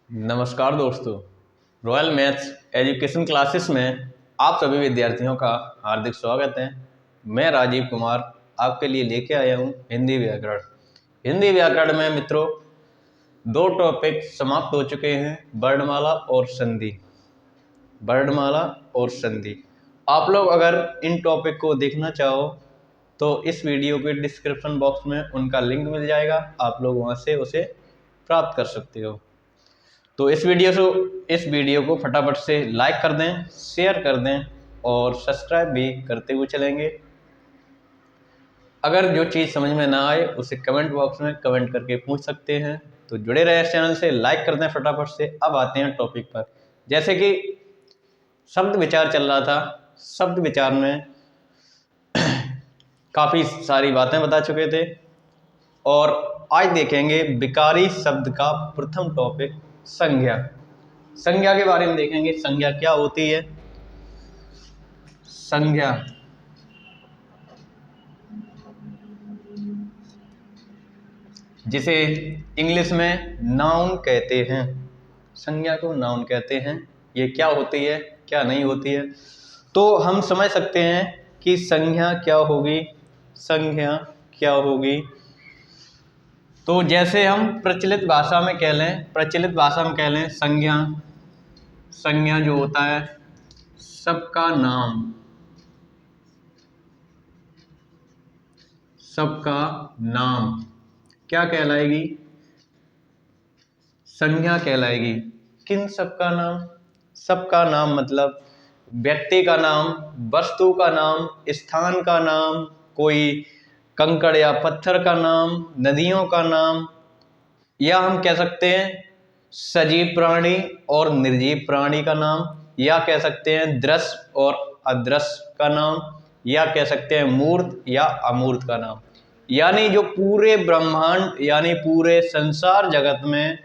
नमस्कार दोस्तों, royal maths education classes में आप सभी विद्यार्थियों का हार्दिक स्वागत है। मैं राजीव कुमार आपके लिए लेके आया हूँ हिंदी व्याकरण। हिंदी व्याकरण में मित्रों दो टॉपिक समाप्त हो चुके हैं, वर्णमाला और संधि। वर्णमाला और संधि आप लोग अगर इन टॉपिक को देखना चाहो तो इस वीडियो के डिस्क्रिप्शन बॉक्स में उनका लिंक मिल जाएगा, आप लोग वहाँ से उसे प्राप्त कर सकते हो। तो इस वीडियो को फटाफट से लाइक कर दें, शेयर कर दें और सब्सक्राइब भी करते हुए चलेंगे। अगर जो चीज़ समझ में ना आए उसे कमेंट बॉक्स में कमेंट करके पूछ सकते हैं। तो जुड़े रहे इस चैनल से, लाइक कर दें फटाफट से। अब आते हैं टॉपिक पर। जैसे कि शब्द विचार चल रहा था, शब्द विचार में काफ़ी सारी बातें बता चुके थे और आज देखेंगे विकारी शब्द का प्रथम टॉपिक संज्ञा। संज्ञा के बारे में देखेंगे, संज्ञा क्या होती है। संज्ञा जिसे इंग्लिश में नाउन कहते हैं, संज्ञा को नाउन कहते हैं। ये क्या होती है, क्या नहीं होती है, तो हम समझ सकते हैं कि संज्ञा क्या होगी। संज्ञा क्या होगी तो जैसे हम प्रचलित भाषा में कह लें संज्ञा, संज्ञा जो होता है सबका नाम, सबका नाम क्या कहलाएगी, संज्ञा कहलाएगी। किन सबका नाम, सबका नाम मतलब व्यक्ति का नाम, वस्तु का नाम, स्थान का नाम, कोई कंकड़ या पत्थर का नाम, नदियों का नाम, या हम कह सकते हैं सजीव प्राणी और निर्जीव प्राणी का नाम, या कह सकते हैं दृश्य और अदृश्य का नाम, या कह सकते हैं मूर्त या अमूर्त का नाम। यानी जो पूरे ब्रह्मांड यानी पूरे संसार जगत में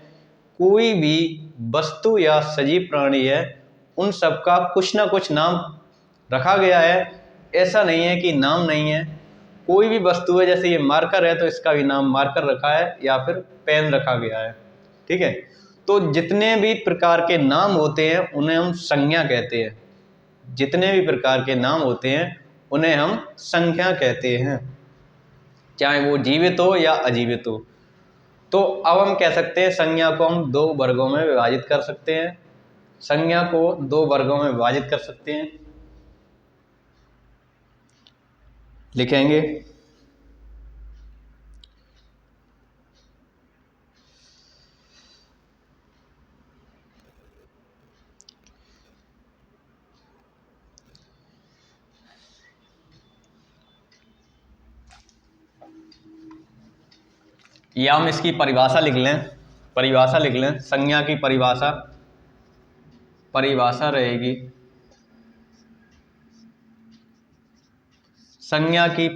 कोई भी वस्तु या सजीव प्राणी है, उन सब का कुछ ना कुछ नाम रखा गया है। ऐसा नहीं है कि नाम नहीं है। कोई भी वस्तु है, जैसे ये मार्कर है तो इसका भी नाम मार्कर रखा है या फिर पेन रखा गया है, ठीक है। तो जितने भी प्रकार के नाम होते हैं उन्हें हम संज्ञा कहते हैं। जितने भी प्रकार के नाम होते हैं उन्हें हम संज्ञा कहते हैं, चाहे वो जीवित हो या अजीवित हो। तो अब हम कह सकते हैं संज्ञा को हम दो वर्गों में विभाजित कर सकते हैं। संज्ञा को दो वर्गों में विभाजित कर सकते हैं, लिखेंगे। या हम इसकी परिभाषा लिख लें, संज्ञा की परिभाषा रहेगी। संज्ञा की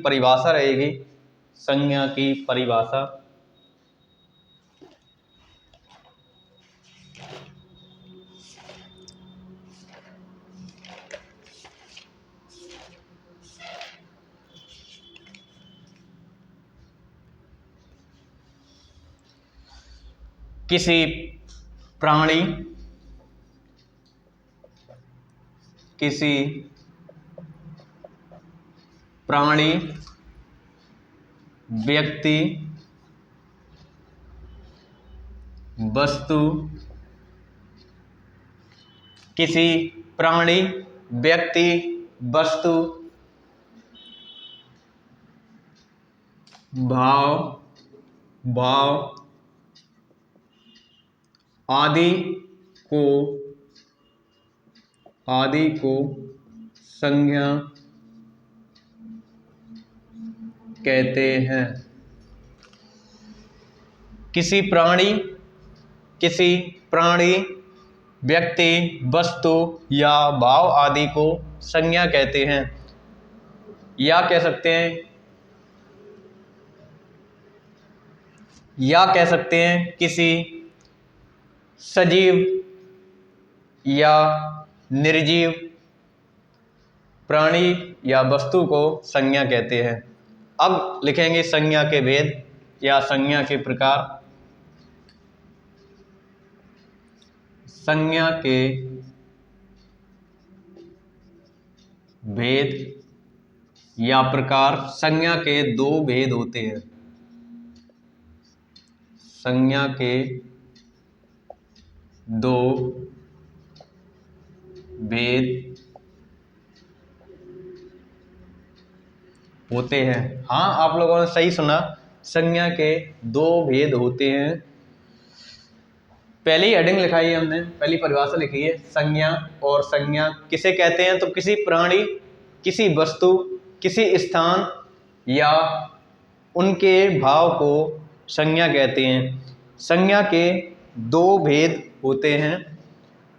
परिभाषा किसी प्राणी, व्यक्ति, वस्तु, किसी प्राणी, व्यक्ति, वस्तु, भाव आदि को संज्ञा कहते हैं। किसी प्राणी, व्यक्ति, वस्तु या भाव आदि को संज्ञा कहते हैं। या कह सकते हैं किसी सजीव या निर्जीव प्राणी या वस्तु को संज्ञा कहते हैं। अब लिखेंगे संज्ञा के भेद या संज्ञा के प्रकार। संज्ञा के भेद या प्रकार। संज्ञा के दो भेद होते हैं। संज्ञा के दो भेद होते हैं। हाँ, आप लोगों ने सही सुना, संज्ञा के दो भेद होते हैं। पहली हेडिंग लिखाई है हमने, पहली परिभाषा लिखी है, संज्ञा। और संज्ञा किसे कहते हैं? तो किसी प्राणी, किसी वस्तु, किसी स्थान या उनके भाव को संज्ञा कहते हैं। संज्ञा के दो भेद होते हैं।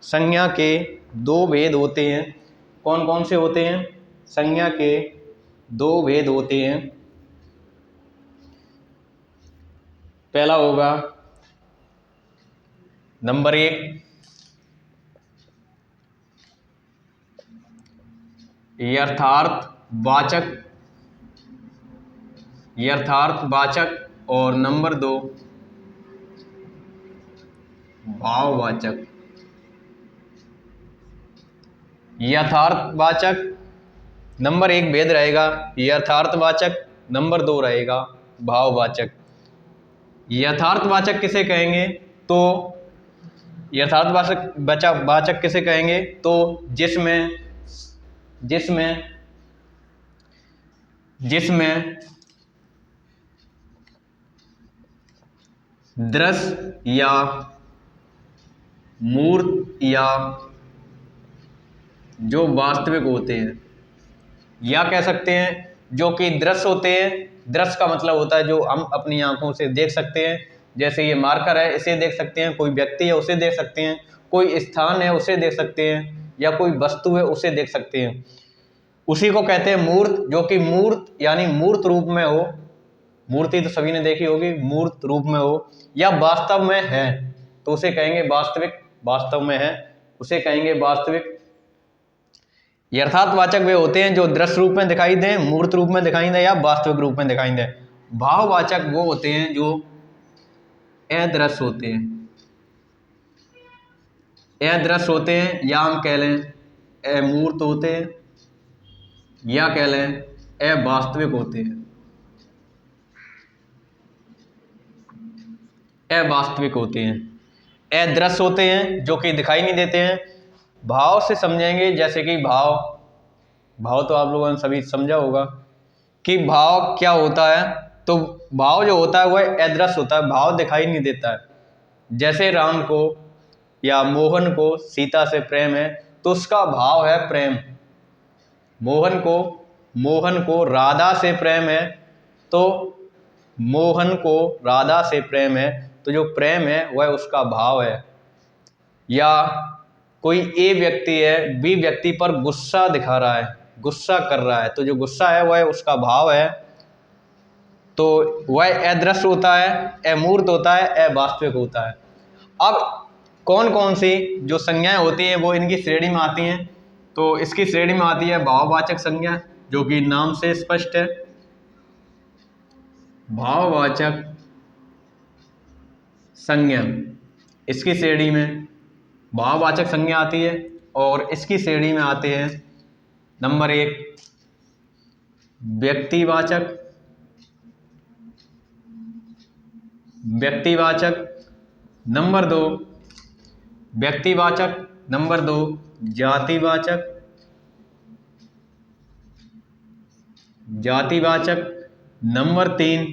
संज्ञा के दो भेद होते हैं। कौन कौन से होते हैं? संज्ञा के दो भेद होते हैं। पहला होगा नंबर 1, यथार्थवाचक। यथार्थवाचक। और नंबर 2, भाववाचक। यथार्थवाचक नंबर 1 भेद रहेगा यथार्थवाचक, नंबर 2 रहेगा भाववाचक। यथार्थवाचक किसे कहेंगे? तो यथार्थवाचक किसे कहेंगे? तो जिसमें दृश्य या मूर्त या जो वास्तविक होते हैं, या कह सकते हैं जो कि दृश्य होते हैं। दृश्य का मतलब होता है जो हम अपनी आंखों से देख सकते हैं। जैसे ये मार्कर है, इसे देख सकते हैं। कोई व्यक्ति है, उसे देख सकते हैं। कोई स्थान है, उसे देख सकते हैं। या कोई वस्तु है, उसे देख सकते हैं। उसी को कहते हैं मूर्त, जो कि मूर्त यानी मूर्त रूप में हो। मूर्ति तो सभी ने देखी होगी, मूर्त रूप में हो। या वास्तव में है तो उसे कहेंगे वास्तविक। वास्तव में है उसे कहेंगे वास्तविक। यथार्थवाचक वे होते हैं जो दृश्य रूप में दिखाई दें, मूर्त रूप में दिखाई दें या वास्तविक रूप में दिखाई दें। भाववाचक वो होते हैं जो अदृश्य होते हैं। अदृश्य होते हैं, या हम कह लें अमूर्त होते हैं, या कह लें अवास्तविक होते हैं। अवास्तविक होते हैं, अदृश्य होते हैं जो कि दिखाई नहीं देते हैं। भाव से समझेंगे, जैसे कि भाव तो आप लोगों ने सभी समझा होगा कि भाव क्या होता है। तो भाव जो होता है वह अदृश्य होता है, भाव दिखाई नहीं देता है। जैसे राम को या मोहन को सीता से प्रेम है तो उसका भाव है प्रेम। मोहन को राधा से प्रेम है तो मोहन को राधा से प्रेम है, तो जो प्रेम है वह उसका भाव है। या कोई ए व्यक्ति है, बी व्यक्ति पर गुस्सा दिखा रहा है, गुस्सा कर रहा है, तो जो गुस्सा है वह उसका भाव है। तो वह अदृश्य होता है, अमूर्त होता है, अवास्तविक होता है। अब कौन कौन सी जो संज्ञाएं होती हैं वो इनकी श्रेणी में आती हैं? तो इसकी श्रेणी में आती है भाववाचक संज्ञा, जो कि नाम से स्पष्ट है। भाववाचक संज्ञा, इसकी श्रेणी में भाववाचक संज्ञा आती है। और इसकी श्रेणी में आते हैं नंबर 1 व्यक्तिवाचक। नंबर 2 व्यक्तिवाचक। नंबर 2 जातिवाचक। नंबर 3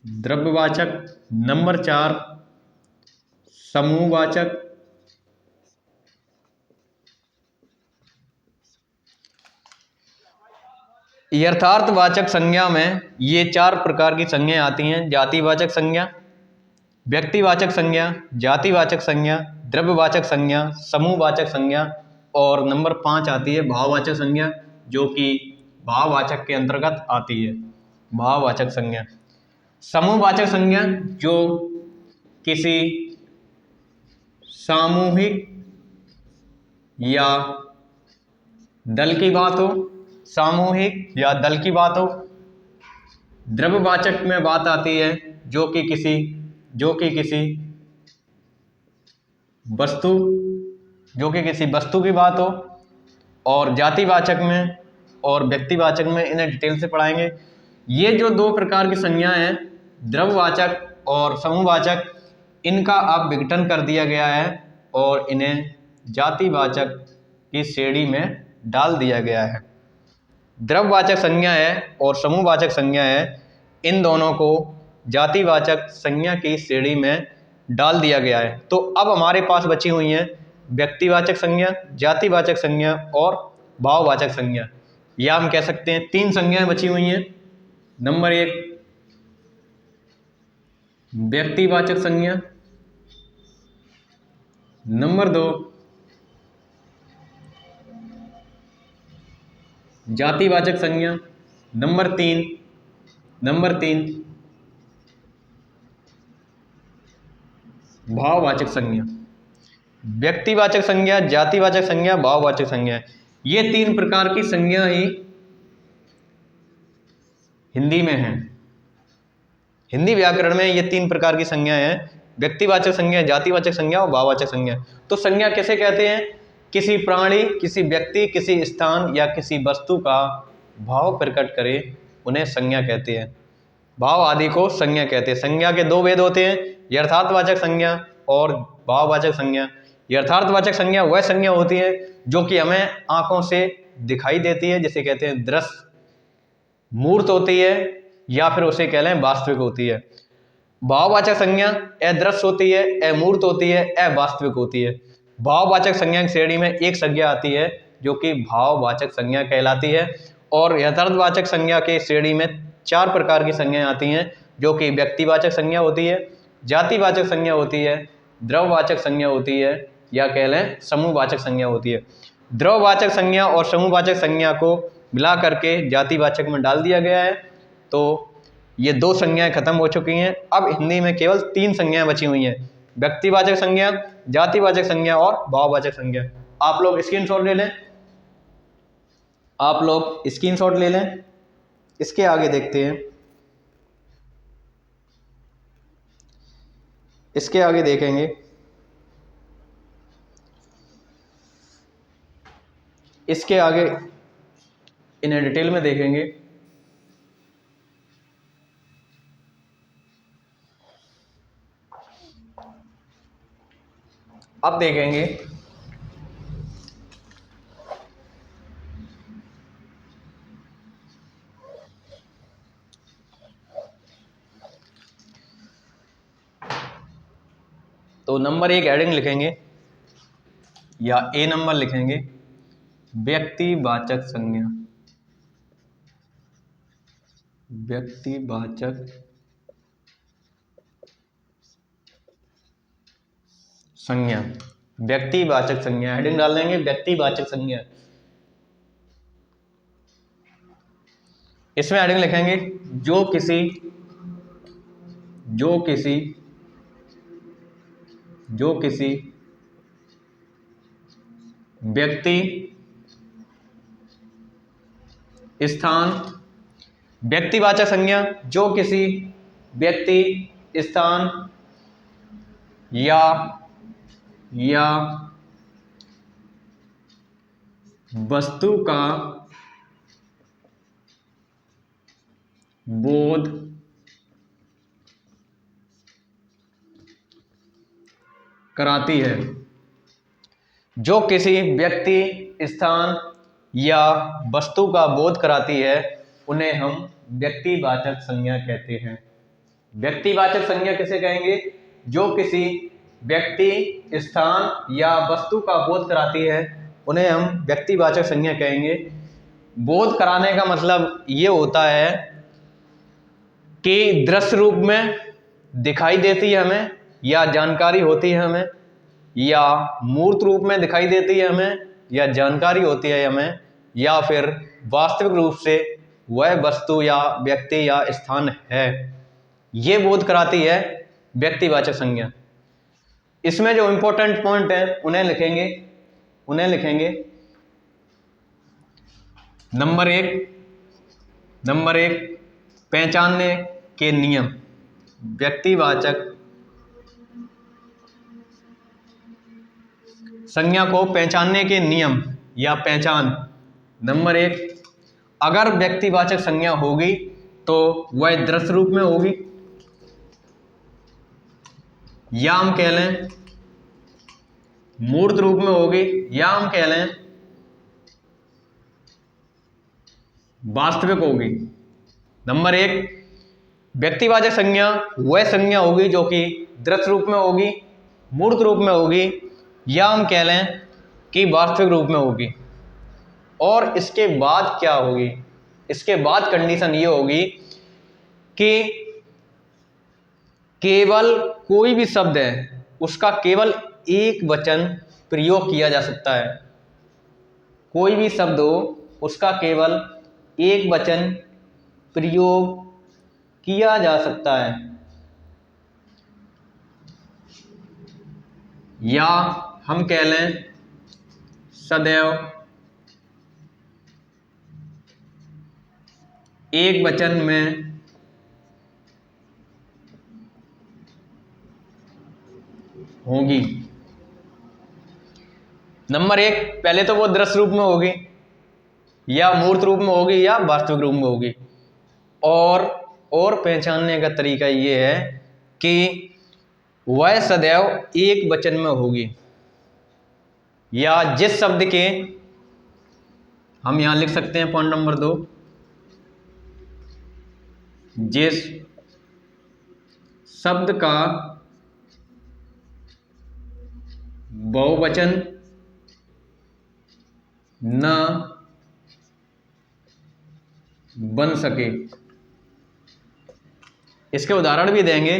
द्रव्यवाचक। नंबर 4 समूहवाचक। यथार्थवाचक संज्ञा में ये 4 प्रकार की संज्ञाएं आती हैं: जातिवाचक संज्ञा, व्यक्तिवाचक संज्ञा, जातिवाचक संज्ञा, द्रव्यवाचक संज्ञा, समूहवाचक संज्ञा। और नंबर 5 आती है भाववाचक संज्ञा, जो कि भाववाचक के अंतर्गत आती है। भाववाचक संज्ञा, समूहवाचक संज्ञा जो किसी सामूहिक या दल की बात हो, सामूहिक या दल की बात हो। द्रव्यवाचक में बात आती है जो कि किसी वस्तु किसी वस्तु की बात हो। और जातिवाचक में और व्यक्तिवाचक में इन्हें डिटेल से पढ़ाएंगे। ये जो दो प्रकार की संज्ञाएं हैं, द्रव्यवाचक और समूहवाचक, इनका अब विघटन कर दिया गया है और इन्हें जातिवाचक की श्रेणी में डाल दिया गया है। द्रव्यवाचक संज्ञा है और समूहवाचक संज्ञा है, इन दोनों को जातिवाचक संज्ञा की श्रेणी में डाल दिया गया है। तो अब हमारे पास बची हुई हैं व्यक्तिवाचक संज्ञा, जातिवाचक संज्ञा और भाववाचक संज्ञा, या हम कह सकते हैं 3 संज्ञाएं बची हुई हैं। नंबर 1 व्यक्तिवाचक संज्ञा, नंबर 2 जातिवाचक संज्ञा, नंबर 3 भाववाचक संज्ञा। व्यक्तिवाचक संज्ञा, जातिवाचक संज्ञा, भाववाचक संज्ञा, ये 3 प्रकार की संज्ञा ही हिंदी में है। हिंदी व्याकरण में ये 3 प्रकार की संज्ञाएं हैं, व्यक्तिवाचक संज्ञा, जातिवाचक संज्ञा और भाववाचक संज्ञा। तो संज्ञा किसे कहते हैं? किसी प्राणी, किसी व्यक्ति, किसी स्थान या किसी वस्तु का भाव प्रकट करे उन्हें संज्ञा कहते हैं। भाव आदि को संज्ञा कहते हैं। संज्ञा के 2 भेद होते हैं, यथार्थवाचक संज्ञा और भाववाचक संज्ञा। यथार्थवाचक संज्ञा वह संज्ञा होती है जो कि हमें आंखों से दिखाई देती है, जिसे कहते हैं दृश्य, मूर्त होती है या फिर उसे कह लें वास्तविक होती है। भाववाचक संज्ञा अदृश्य होती है, अमूर्त होती है, अवास्तविक होती है। भाववाचक संज्ञा की श्रेणी में एक संज्ञा आती है जो कि भाववाचक संज्ञा कहलाती है। और यथार्थवाचक संज्ञा के श्रेणी में 4 प्रकार की संज्ञाएं आती हैं जो कि व्यक्तिवाचक संज्ञा होती है, जातिवाचक संज्ञा होती है, द्रव्यवाचक संज्ञा होती है, या कह लें समूहवाचक संज्ञा होती है। द्रव्यवाचक संज्ञा और समूहवाचक संज्ञा को मिला करके जातिवाचक में डाल दिया गया है। तो ये 2 संज्ञाएं खत्म हो चुकी हैं। अब हिंदी में केवल 3 संज्ञाएं बची हुई हैं, व्यक्तिवाचक संज्ञा, जातिवाचक संज्ञा और भाववाचक संज्ञा। आप लोग स्क्रीनशॉट ले लें। इसके आगे देखते हैं। इसके आगे देखेंगे इसके आगे इन्हें डिटेल में देखेंगे। अब देखेंगे तो नंबर 1 हेडिंग लिखेंगे या ए नंबर लिखेंगे, व्यक्तिवाचक संज्ञा। व्यक्तिवाचक संज्ञा, व्यक्तिवाचक संज्ञा हेडिंग डाल देंगे, व्यक्तिवाचक संज्ञा। इसमें हेडिंग लिखेंगे जो किसी व्यक्ति, स्थान, व्यक्तिवाचक संज्ञा जो किसी व्यक्ति, स्थान या वस्तु का बोध कराती है। जो किसी व्यक्ति, स्थान या वस्तु का बोध कराती है उन्हें हम व्यक्तिवाचक संज्ञा कहते हैं। व्यक्तिवाचक संज्ञा किसे कहेंगे? जो किसी व्यक्ति, स्थान या वस्तु का बोध कराती है उन्हें हम व्यक्तिवाचक संज्ञा कहेंगे। बोध कराने का मतलब ये होता है कि दृश्य रूप में दिखाई देती है हमें, या जानकारी होती है हमें, या मूर्त रूप में दिखाई देती है हमें, या जानकारी होती है हमें, या फिर वास्तविक रूप से वह वस्तु या व्यक्ति या स्थान है, ये बोध कराती है व्यक्तिवाचक संज्ञा। इसमें जो इंपॉर्टेंट पॉइंट है उन्हें लिखेंगे। उन्हें लिखेंगे। नंबर एक पहचानने के नियम, व्यक्तिवाचक संज्ञा को पहचानने के नियम या पहचान। नंबर एक, अगर व्यक्तिवाचक संज्ञा होगी तो वह दृश्य रूप में होगी, या हम कह लें मूर्त रूप में होगी, या हम कह लें वास्तविक होगी। नंबर एक, व्यक्तिवाचक संज्ञा वह संज्ञा होगी जो कि दृश्य रूप में होगी, मूर्त रूप में होगी, या हम कह लें कि वास्तविक रूप में होगी। और इसके बाद क्या होगी, इसके बाद कंडीशन ये होगी कि केवल कोई भी शब्द है उसका केवल एक वचन प्रयोग किया जा सकता है। कोई भी शब्द हो उसका केवल एक वचन प्रयोग किया जा सकता है, या हम कह लें सदैव एक वचन में होगी। नंबर एक, पहले तो वो दृश्य रूप में होगी, या मूर्त रूप में होगी, या वास्तविक रूप में होगी। और पहचानने का तरीका ये है कि वह सदैव एक वचन में होगी, या जिस शब्द के, हम यहां लिख सकते हैं पॉइंट नंबर 2, जिस शब्द का बहुवचन न बन सके। इसके उदाहरण भी देंगे।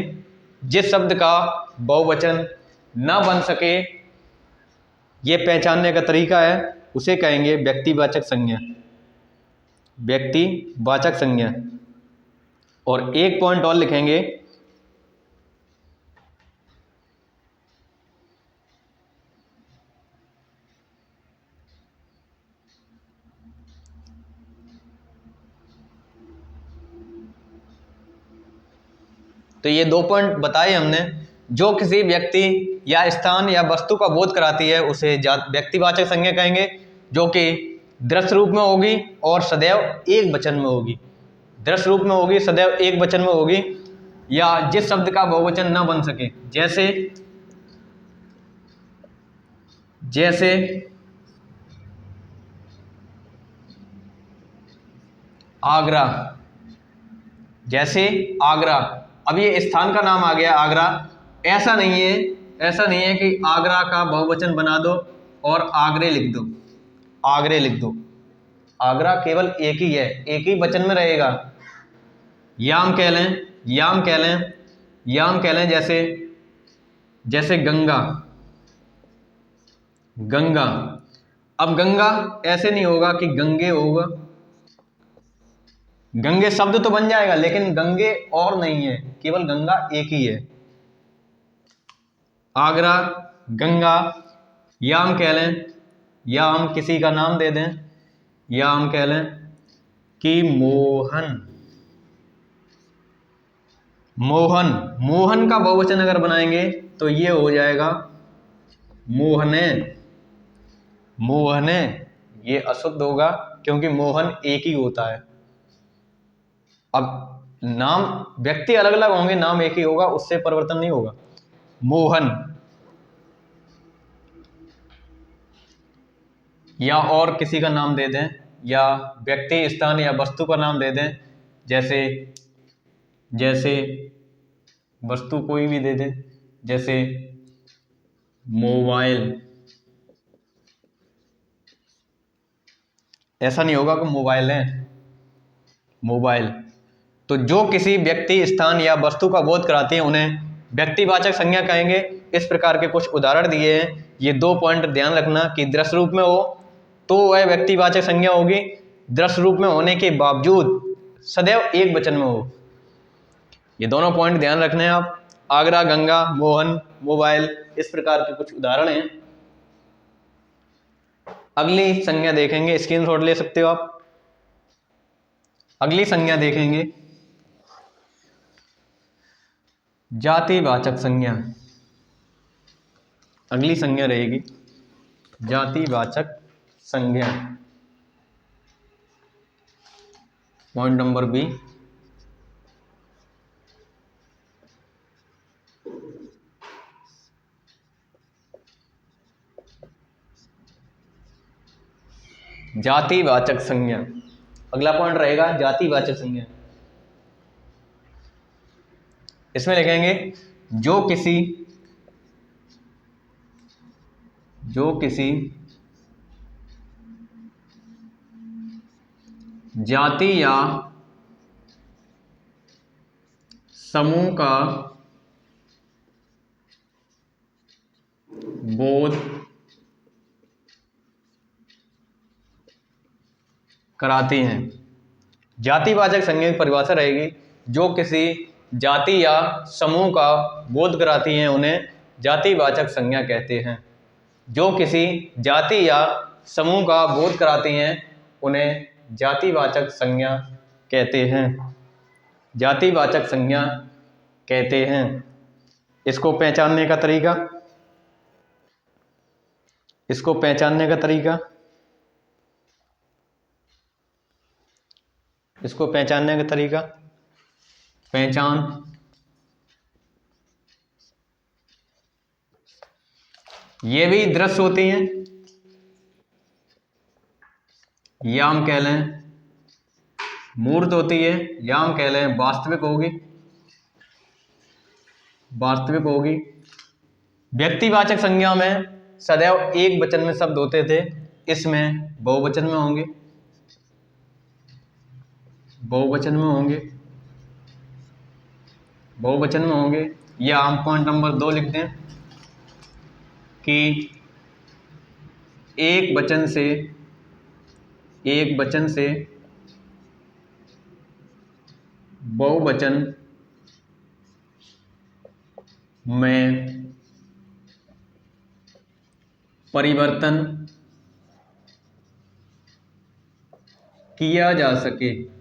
जिस शब्द का बहुवचन न बन सके, ये पहचानने का तरीका है, उसे कहेंगे व्यक्तिवाचक संज्ञा। व्यक्तिवाचक संज्ञा। और एक पॉइंट और लिखेंगे, तो ये 2 पॉइंट बताए हमने। जो किसी व्यक्ति या स्थान या वस्तु का बोध कराती है उसे व्यक्तिवाचक संज्ञा कहेंगे, जो कि दृश्य रूप में होगी और सदैव एक वचन में होगी। दृश्य रूप में होगी, सदैव एक वचन में होगी, या जिस शब्द का बहुवचन न बन सके, जैसे आगरा। जैसे आगरा, अब ये स्थान का नाम आ गया आगरा। ऐसा नहीं है कि आगरा का बहुवचन बना दो और आगरे लिख दो। आगरा केवल एक ही है, एक ही वचन में रहेगा। या हम कह लें जैसे गंगा। अब गंगा ऐसे नहीं होगा कि गंगे होगा। गंगे शब्द तो बन जाएगा, लेकिन गंगे और नहीं है, केवल गंगा एक ही है। आगरा, गंगा, या हम किसी का नाम दे दें, या हम कह लें कि मोहन का बहुवचन अगर बनाएंगे तो ये हो जाएगा मोहने। ये अशुद्ध होगा क्योंकि मोहन एक ही होता है। अब नाम व्यक्ति अलग अलग होंगे, नाम एक ही होगा, उससे परिवर्तन नहीं होगा। मोहन। या और किसी का नाम दे दें, या व्यक्ति, स्थान या वस्तु का नाम दे दें। जैसे वस्तु कोई भी दे दें, जैसे मोबाइल। ऐसा नहीं होगा कि मोबाइल है, मोबाइल। तो जो किसी व्यक्ति, स्थान या वस्तु का बोध कराते हैं उन्हें व्यक्तिवाचक संज्ञा कहेंगे। इस प्रकार के कुछ उदाहरण दिए हैं। ये 2 पॉइंट ध्यान रखना कि दृश्य रूप में हो तो वह व्यक्तिवाचक संज्ञा होगी, दृश्य रूप में होने के बावजूद सदैव एक वचन में हो। ये दोनों पॉइंट ध्यान रखने हैं आप। आगरा, गंगा, मोहन, मोबाइल, इस प्रकार के कुछ उदाहरण हैं। अगली संज्ञा देखेंगे, स्क्रीनशॉट ले सकते हो आप। अगली संज्ञा देखेंगे जातिवाचक संज्ञा। अगली संज्ञा रहेगी जातिवाचक संज्ञा। पॉइंट नंबर बी, जातिवाचक संज्ञा। अगला पॉइंट रहेगा जातिवाचक संज्ञा। इसमें लिखेंगे जो किसी जाति या समूह का बोध कराती हैं। जातिवाचक संज्ञा की परिभाषा रहेगी जो किसी जाति या समूह का बोध कराती हैं उन्हें जातिवाचक संज्ञा कहते हैं। जो किसी जाति या समूह का बोध कराती हैं उन्हें जातिवाचक संज्ञा कहते हैं। जातिवाचक संज्ञा कहते हैं। इसको पहचानने का तरीका, पहचान ये भी दृश्य होती हैं या हम कह लें मूर्त होती है या हम कह लें वास्तविक होगी। व्यक्तिवाचक संज्ञा में सदैव एक वचन में शब्द होते थे, इसमें बहुवचन में होंगे। या हम पॉइंट नंबर 2 लिखते हैं कि एक वचन से बहुवचन में परिवर्तन किया जा सके।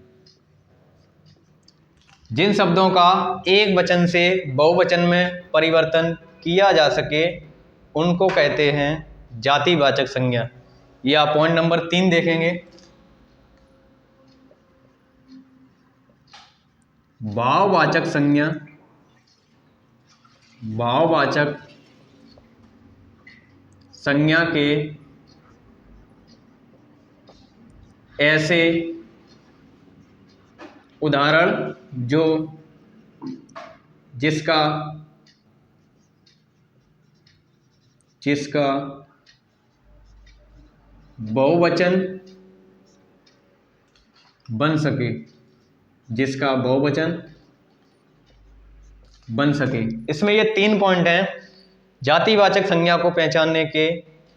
जिन शब्दों का एक वचन से बहुवचन में परिवर्तन किया जा सके उनको कहते हैं जातिवाचक संज्ञा। या पॉइंट नंबर 3 देखेंगे, भाववाचक संज्ञा के ऐसे उदाहरण जिसका बहुवचन बन सके। इसमें ये 3 पॉइंट हैं। जातिवाचक संज्ञा को पहचानने के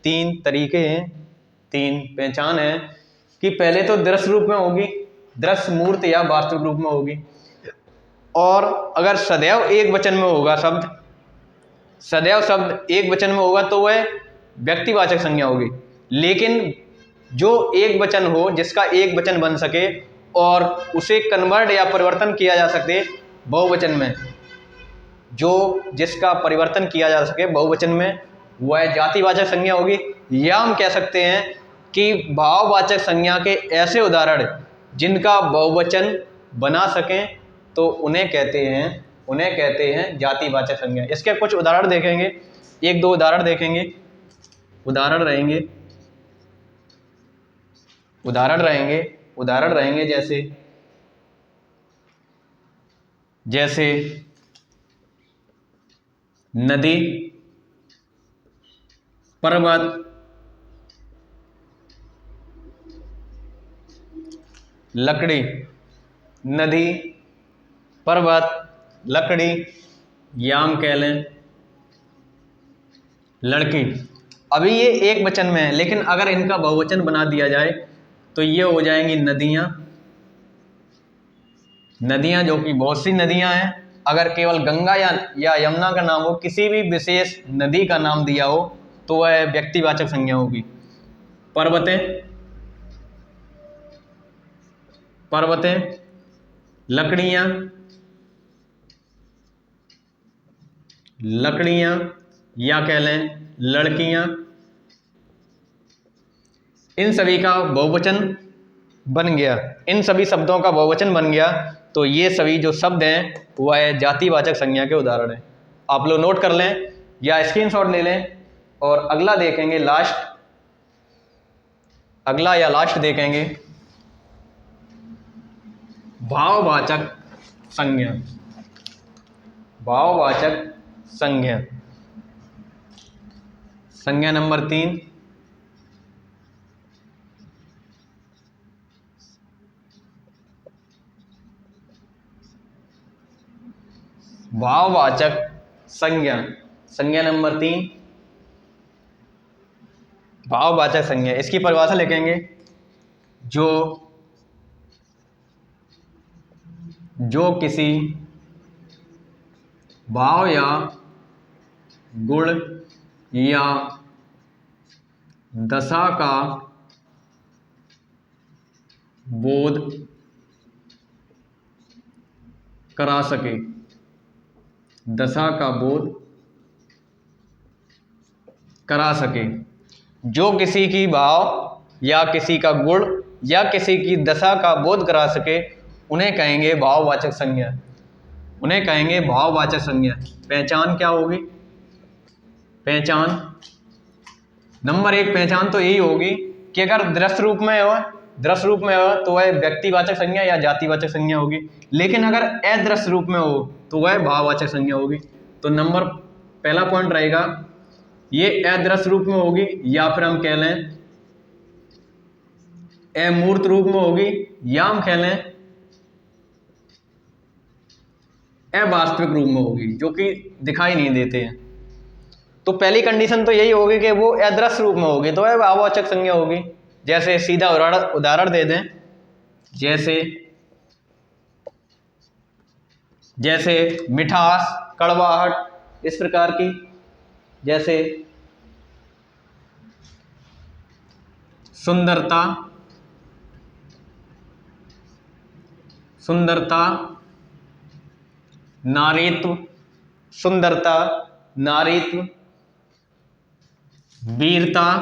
3 तरीके हैं, 3 पहचान है कि पहले तो दृश्य रूप में होगी, दृश्य, मूर्त या वास्तविक रूप में होगी। और अगर सदैव एक वचन में होगा शब्द एक वचन में होगा तो वह व्यक्तिवाचक संज्ञा होगी। लेकिन जो एक वचन हो, जिसका एक वचन बन सके और उसे कन्वर्ट या परिवर्तन किया जा सके बहुवचन में, जिसका परिवर्तन किया जा सके बहुवचन में, वह जातिवाचक संज्ञा होगी। या हम कह सकते हैं कि भाववाचक संज्ञा के ऐसे उदाहरण जिनका बहुवचन बना सकें तो उन्हें कहते हैं जातिवाचक संज्ञा। इसके कुछ उदाहरण देखेंगे, 1-2 उदाहरण देखेंगे। उदाहरण रहेंगे जैसे नदी, पर्वत, लकड़ी। नदी, पर्वत, लकड़ी, या हम कह लें लड़की। अभी ये एक वचन में है, लेकिन अगर इनका बहुवचन बना दिया जाए तो ये हो जाएंगी नदियां, जो कि बहुत सी नदियां हैं। अगर केवल गंगा या यमुना का नाम हो, किसी भी विशेष नदी का नाम दिया हो तो वह व्यक्तिवाचक संज्ञा होगी। पर्वतें, पर्वतें, लकड़ियां, लकड़ियां, या कह लें लड़कियां, इन सभी का बहुवचन बन गया, इन सभी शब्दों का बहुवचन बन गया। तो ये सभी जो शब्द हैं वह जातिवाचक संज्ञा के उदाहरण हैं। आप लोग नोट कर लें या स्क्रीनशॉट ले लें और अगला देखेंगे लास्ट, अगला या लास्ट देखेंगे भाववाचक संज्ञा। भाववाचक संज्ञा, संज्ञा नंबर 3, भाववाचक संज्ञा, संज्ञा नंबर 3 भाववाचक संज्ञा। इसकी परिभाषा लिखेंगे जो किसी भाव या गुण या दशा का बोध करा सके, दशा का बोध करा सके, जो किसी की भाव या किसी का गुण या किसी की दशा का बोध करा सके, उन्हें कहेंगे भाववाचक संज्ञा, उन्हें कहेंगे भाववाचक संज्ञा। पहचान क्या होगी? पहचान नंबर 1 पहचान तो यही होगी कि अगर दृश्य रूप में हो, दृश्य रूप में हो तो वह व्यक्तिवाचक संज्ञा या जातिवाचक संज्ञा होगी, लेकिन अगर अदृश्य रूप में हो तो वह भाववाचक संज्ञा होगी। तो नंबर पहला पॉइंट रहेगा ये अदृश्य रूप में होगी, या फिर हम कह लें अमूर्त रूप में होगी, या हम कह लें अवास्तविक रूप में होगी, जो कि दिखाई नहीं देते हैं। तो पहली कंडीशन तो यही होगी कि वो अदृश्य रूप में होगी, तो वह भाववाचक संज्ञा होगी। जैसे सीधा उदाहरण दे दें, जैसे मिठास, कड़वाहट, इस प्रकार की, जैसे सुंदरता, नारीत्व, सुंदरता, नारीत्व, वीरता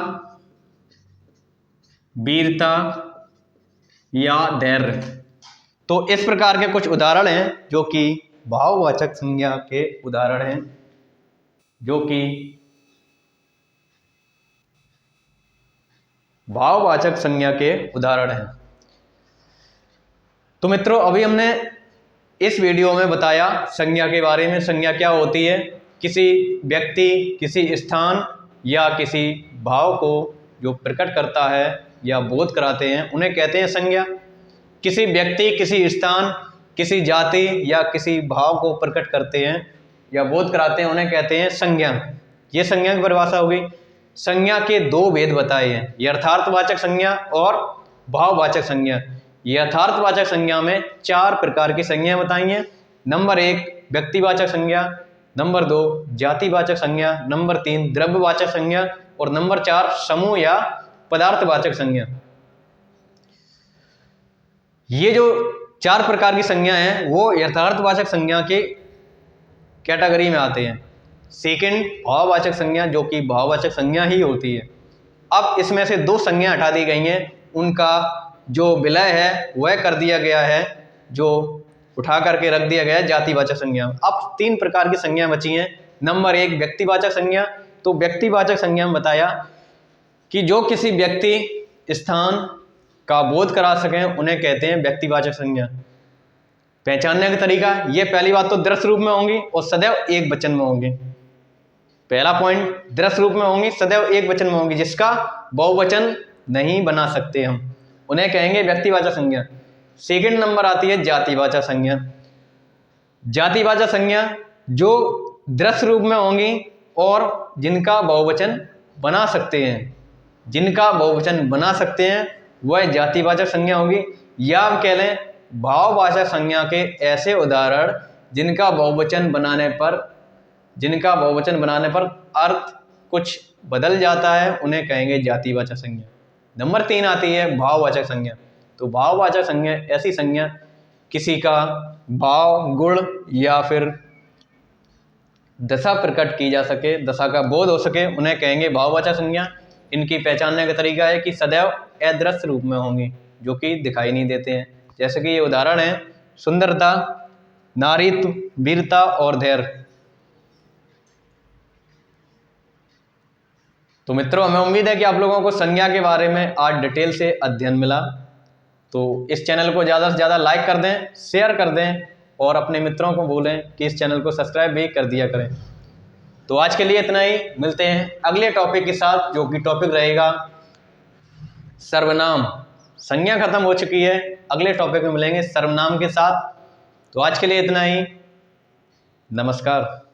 या धैर्य। तो इस प्रकार के कुछ उदाहरण हैं जो कि भाववाचक संज्ञा के उदाहरण हैं, जो कि भाववाचक संज्ञा के उदाहरण हैं। तो मित्रों, अभी हमने इस वीडियो में बताया संज्ञा के बारे में। संज्ञा क्या होती है? किसी व्यक्ति, किसी स्थान या किसी भाव को जो प्रकट करता है या बोध कराते हैं उन्हें कहते हैं संज्ञा। किसी व्यक्ति, किसी स्थान, किसी जाति या किसी भाव को प्रकट करते हैं या बोध कराते हैं उन्हें कहते हैं संज्ञा। ये संज्ञा की परिभाषा होगी। संज्ञा के 2 भेद बताए हैं, यथार्थवाचक संज्ञा और भाववाचक संज्ञा। यथार्थवाचक संज्ञा में 4 प्रकार की संज्ञा बताई हैं। नंबर 1 व्यक्तिवाचक संज्ञा, नंबर 2 जातिवाचक संज्ञा, नंबर 3 द्रव्यवाचक संज्ञा और नंबर 4 समूह या पदार्थवाचक संज्ञा। ये जो 4 प्रकार की संज्ञा हैं वो यथार्थवाचक संज्ञा के कैटेगरी में आते हैं। सेकंड भाववाचक संज्ञा, जो कि भाववाचक संज्ञा ही होती है। अब इसमें से 2 संज्ञा हटा दी गई हैं, उनका जो विलय है वह कर दिया गया है, जो उठा करके रख दिया गया है जातिवाचक संज्ञा। अब 3 प्रकार की संज्ञा बची हैं। नंबर 1 व्यक्तिवाचक संज्ञा। तो व्यक्तिवाचक संज्ञा में बताया कि जो किसी व्यक्ति, स्थान का बोध करा सकें उन्हें कहते हैं व्यक्तिवाचक संज्ञा। पहचानने का तरीका, ये पहली बात तो दृश्य रूप में होंगी और सदैव एक वचन में होंगी। पहला पॉइंट, दृश्य रूप में होंगी, सदैव एक वचन में होंगी, जिसका बहुवचन नहीं बना सकते हम, उन्हें कहेंगे व्यक्तिवाचक संज्ञा। सेकंड नंबर आती है जातिवाचक संज्ञा। जातिवाचक संज्ञा जो दृश्य रूप में होंगी और जिनका बहुवचन बना सकते हैं, जिनका बहुवचन बना सकते हैं वह जातिवाचक संज्ञा होगी। या हम कह लें भाववाचक संज्ञा के ऐसे उदाहरण जिनका बहुवचन बनाने पर अर्थ कुछ बदल जाता है, उन्हें कहेंगे जातिवाचक संज्ञा। नंबर 3 आती है भाववाचक संज्ञा। तो भाववाचक संज्ञा ऐसी संज्ञा किसी का भाव, गुण या फिर दशा प्रकट की जा सके, दशा का बोध हो सके, उन्हें कहेंगे भाववाचक संज्ञा। इनकी पहचानने का तरीका है कि सदैव अदृश्य रूप में होंगी, जो कि दिखाई नहीं देते हैं। जैसे कि ये उदाहरण है सुंदरता, नारीत्व, वीरता और धैर्य। तो मित्रों, हमें उम्मीद है कि आप लोगों को संज्ञा के बारे में आज डिटेल से अध्ययन मिला। तो इस चैनल को ज़्यादा से ज़्यादा लाइक कर दें, शेयर कर दें और अपने मित्रों को बोलें कि इस चैनल को सब्सक्राइब भी कर दिया करें। तो आज के लिए इतना ही, मिलते हैं अगले टॉपिक के साथ, जो कि टॉपिक रहेगा सर्वनाम। संज्ञा खत्म हो चुकी है, अगले टॉपिक में मिलेंगे सर्वनाम के साथ। तो आज के लिए इतना ही, नमस्कार।